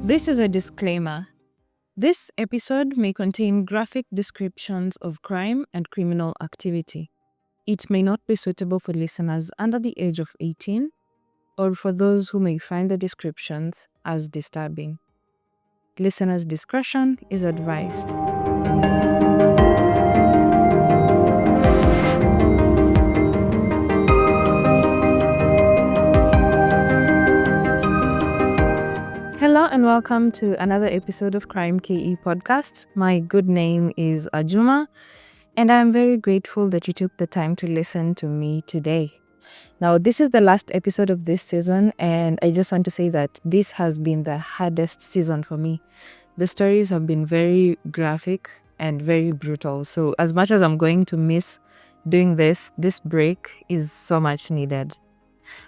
This is a disclaimer. This episode may contain graphic descriptions of crime and criminal activity. It may not be suitable for listeners under the age of 18 or for those who may find the descriptions as disturbing. Listeners' discretion is advised. Hello and welcome to another episode of Krime KE podcast. My good name is Ajuma, and I'm very grateful that you took the time to listen to me today. Now, this is the last episode of this season, and I just want to say that this has been the hardest season for me. The stories have been very graphic and very brutal. So as much as I'm going to miss doing this break is so much needed.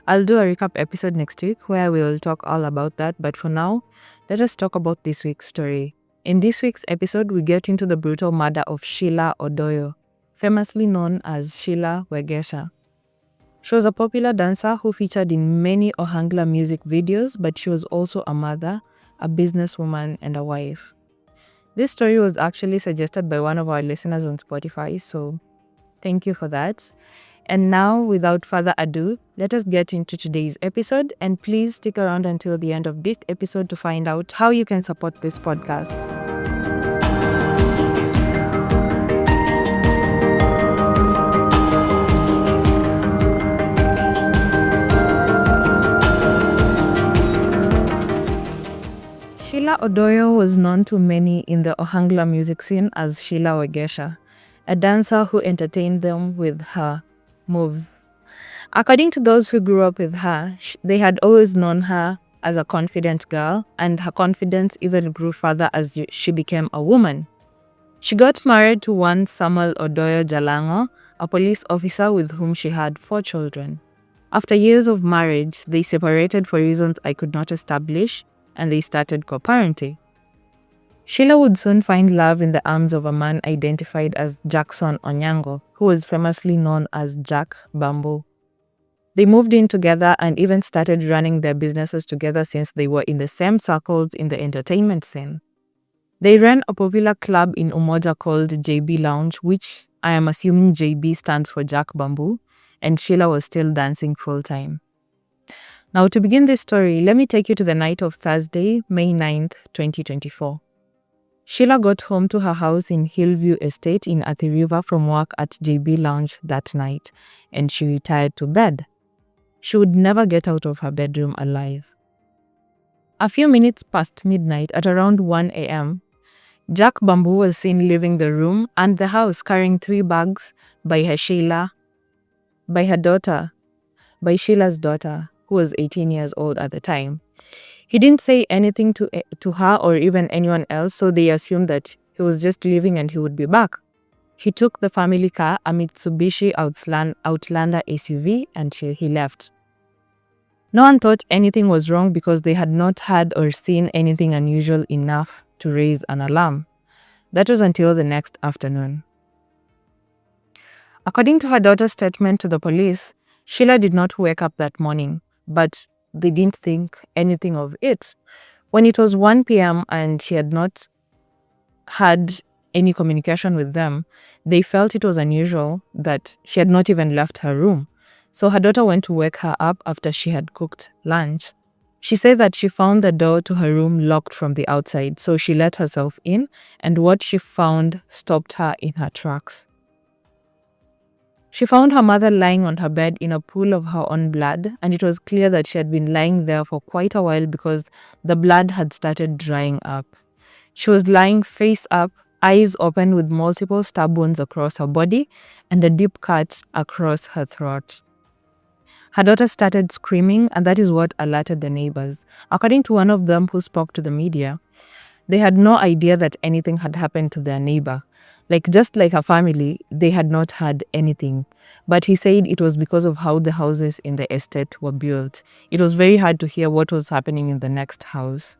I'll do a recap episode next week where we will talk all about that, but for now, let us talk about this week's story. In this week's episode, we get into the brutal murder of Sheila Odoyo, famously known as Sheila Wegesha. She was a popular dancer who featured in many Ohangla music videos, but she was also a mother, a businesswoman, and a wife. This story was actually suggested by one of our listeners on Spotify, so thank you for that. And now, without further ado, let us get into today's episode, and please stick around until the end of this episode to find out how you can support this podcast. Sheila Odoyo was known to many in the Ohangla music scene as Sheila Wegesha, a dancer who entertained them with her moves. According to those who grew up with her, they had always known her as a confident girl, and her confidence even grew further as she became a woman. She got married to one Samuel Odoyo Jalango, a police officer with whom she had 4 children. After years of marriage, they separated for reasons I could not establish, and they started co-parenting. Sheila would soon find love in the arms of a man identified as Jackson Onyango, who was famously known as Jack Bamboo. They moved in together and even started running their businesses together since they were in the same circles in the entertainment scene. They ran a popular club in Umoja called JB Lounge, which I am assuming JB stands for Jack Bamboo, and Sheila was still dancing full-time. Now, to begin this story, let me take you to the night of Thursday, May 9th, 2024. Sheila got home to her house in Hillview Estate in Athi River from work at JB Lounge that night, and she retired to bed. She would never get out of her bedroom alive. A few minutes past midnight, at around 1 a.m., Jack Bamboo was seen leaving the room and the house carrying 3 bags by Sheila's daughter, who was 18 years old at the time. He didn't say anything to her or even anyone else, so they assumed that he was just leaving and he would be back. He took the family car, a Mitsubishi Outlander SUV, and he left. No one thought anything was wrong because they had not heard or seen anything unusual enough to raise an alarm. That was until the next afternoon. According to her daughter's statement to the police, Sheila did not wake up that morning, but they didn't think anything of it. When it was 1 p.m. and she had not had any communication with them, they felt it was unusual that she had not even left her room. So her daughter went to wake her up after she had cooked lunch. She said that she found the door to her room locked from the outside, so she let herself in, and what she found stopped her in her tracks. She found her mother lying on her bed in a pool of her own blood, and it was clear that she had been lying there for quite a while because the blood had started drying up. She was lying face up, eyes open with multiple stab wounds across her body and a deep cut across her throat. Her daughter started screaming, and that is what alerted the neighbors. According to one of them who spoke to the media, they had no idea that anything had happened to their neighbor. Just like her family, they had not heard anything. But he said it was because of how the houses in the estate were built. It was very hard to hear what was happening in the next house.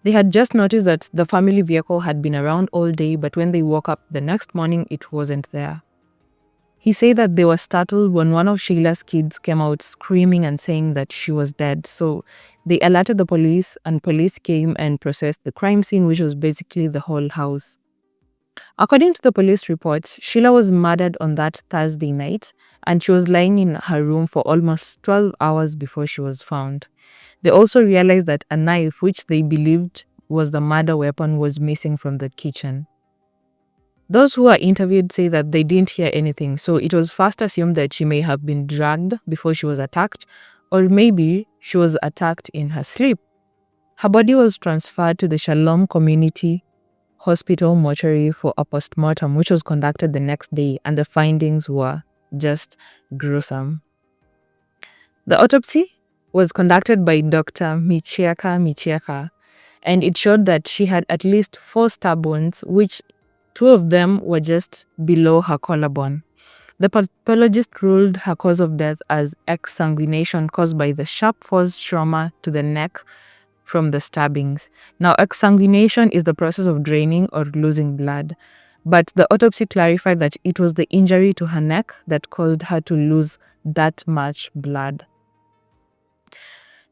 They had just noticed that the family vehicle had been around all day, but when they woke up the next morning, it wasn't there. He said that they were startled when one of Sheila's kids came out screaming and saying that she was dead. So they alerted the police, and police came and processed the crime scene, which was basically the whole house. According to the police reports, Sheila was murdered on that Thursday night, and she was lying in her room for almost 12 hours before she was found. They also realized that a knife, which they believed was the murder weapon, was missing from the kitchen. Those who were interviewed say that they didn't hear anything, so it was first assumed that she may have been drugged before she was attacked, or maybe she was attacked in her sleep. Her body was transferred to the Shalom Community Hospital mortuary for a postmortem, which was conducted the next day, and the findings were just gruesome. The autopsy was conducted by Dr. Michiaka, and it showed that she had at least 4 stab wounds, which 2 of them were just below her collarbone. The pathologist ruled her cause of death as exsanguination caused by the sharp force trauma to the neck from the stabbings. Now, exsanguination is the process of draining or losing blood, but the autopsy clarified that it was the injury to her neck that caused her to lose that much blood.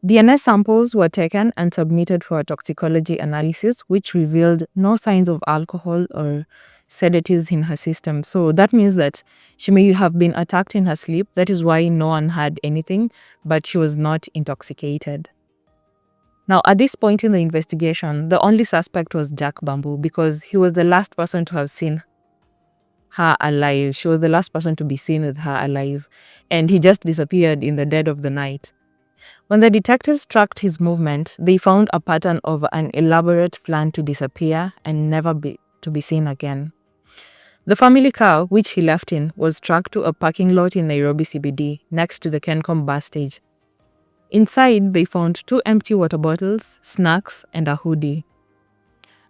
DNA samples were taken and submitted for a toxicology analysis, which revealed no signs of alcohol or sedatives in her system. So that means that she may have been attacked in her sleep. That is why no one had anything, but she was not intoxicated. Now, at this point in the investigation, the only suspect was Jack Bamboo, because he was the last person to have seen her alive. She was the last person to be seen with her alive, and he just disappeared in the dead of the night. When the detectives tracked his movement, they found a pattern of an elaborate plan to disappear and never to be seen again. The family car, which he left in, was tracked to a parking lot in Nairobi CBD, next to the Kencom bus stage. Inside, they found 2 empty water bottles, snacks, and a hoodie.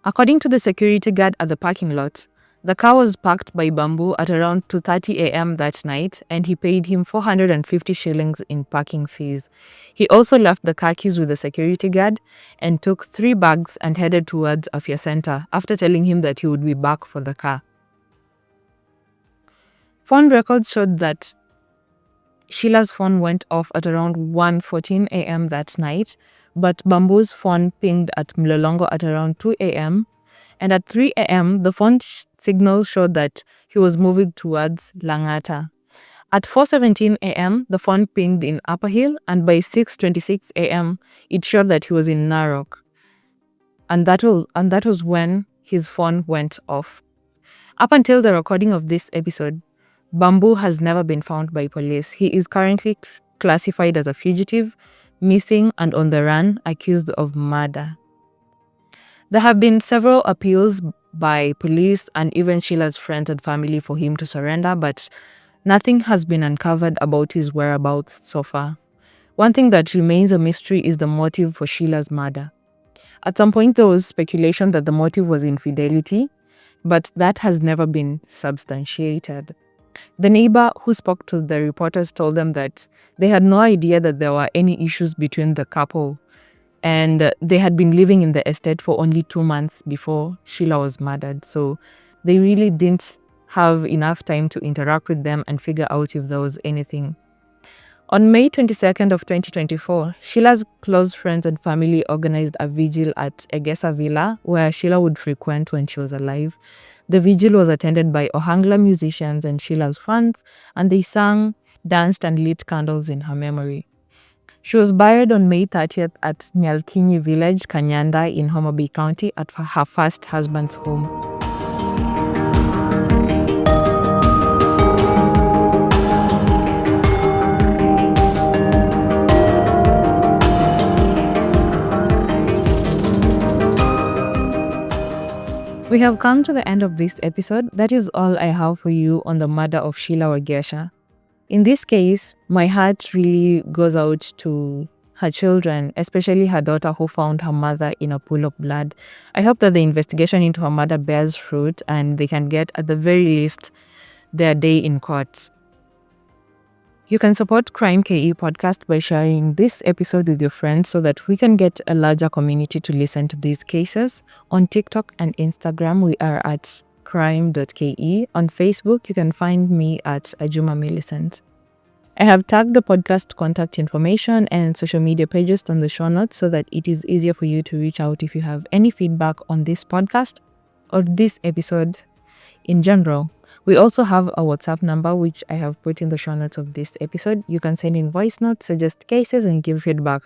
According to the security guard at the parking lot, the car was parked by Bamboo at around 2:30 a.m. that night, and he paid him 450 shillings in parking fees. He also left the car keys with the security guard and took 3 bags and headed towards Afya Center after telling him that he would be back for the car. Phone records showed that Sheila's phone went off at around 1:14 a.m. that night, but Bamboo's phone pinged at Mlolongo at around 2 a.m., and at 3 a.m., the phone signal showed that he was moving towards Langata. At 4:17 a.m., the phone pinged in Upper Hill, and by 6:26 a.m., it showed that he was in Narok. And that was when his phone went off. Up until the recording of this episode, Bamboo has never been found by police. He is currently classified as a fugitive, missing, and on the run, accused of murder. There have been several appeals by police and even Sheila's friends and family for him to surrender, but nothing has been uncovered about his whereabouts so far. One thing that remains a mystery is the motive for Sheila's murder. At some point, there was speculation that the motive was infidelity, but that has never been substantiated. The neighbor who spoke to the reporters told them that they had no idea that there were any issues between the couple, and they had been living in the estate for only 2 months before Sheila was murdered. So they really didn't have enough time to interact with them and figure out if there was anything. On May 22nd of 2024, Sheila's close friends and family organized a vigil at Egesa Villa, where Sheila would frequent when she was alive. The vigil was attended by Ohangla musicians and Sheila's fans, and they sang, danced, and lit candles in her memory. She was buried on May 30th at Nyalkinyi village, Kanyanda, in Homa Bay County at her first husband's home. We have come to the end of this episode. That is all I have for you on the murder of Sheila Wegesha. In this case, my heart really goes out to her children, especially her daughter who found her mother in a pool of blood. I hope that the investigation into her murder bears fruit and they can get, at the very least, their day in court. You can support Krime KE podcast by sharing this episode with your friends so that we can get a larger community to listen to these cases. On TikTok and Instagram, we are at krime.ke. On Facebook, you can find me at Ajuma Millicent. I have tagged the podcast contact information and social media pages on the show notes so that it is easier for you to reach out if you have any feedback on this podcast or this episode in general. We also have a WhatsApp number, which I have put in the show notes of this episode. You can send in voice notes, suggest cases, and give feedback.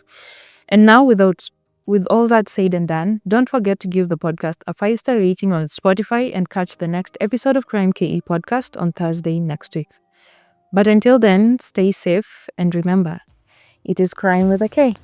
And now, with all that said and done, don't forget to give the podcast a 5-star rating on Spotify and catch the next episode of Krime KE podcast on Thursday next week. But until then, stay safe and remember, it is crime with a K.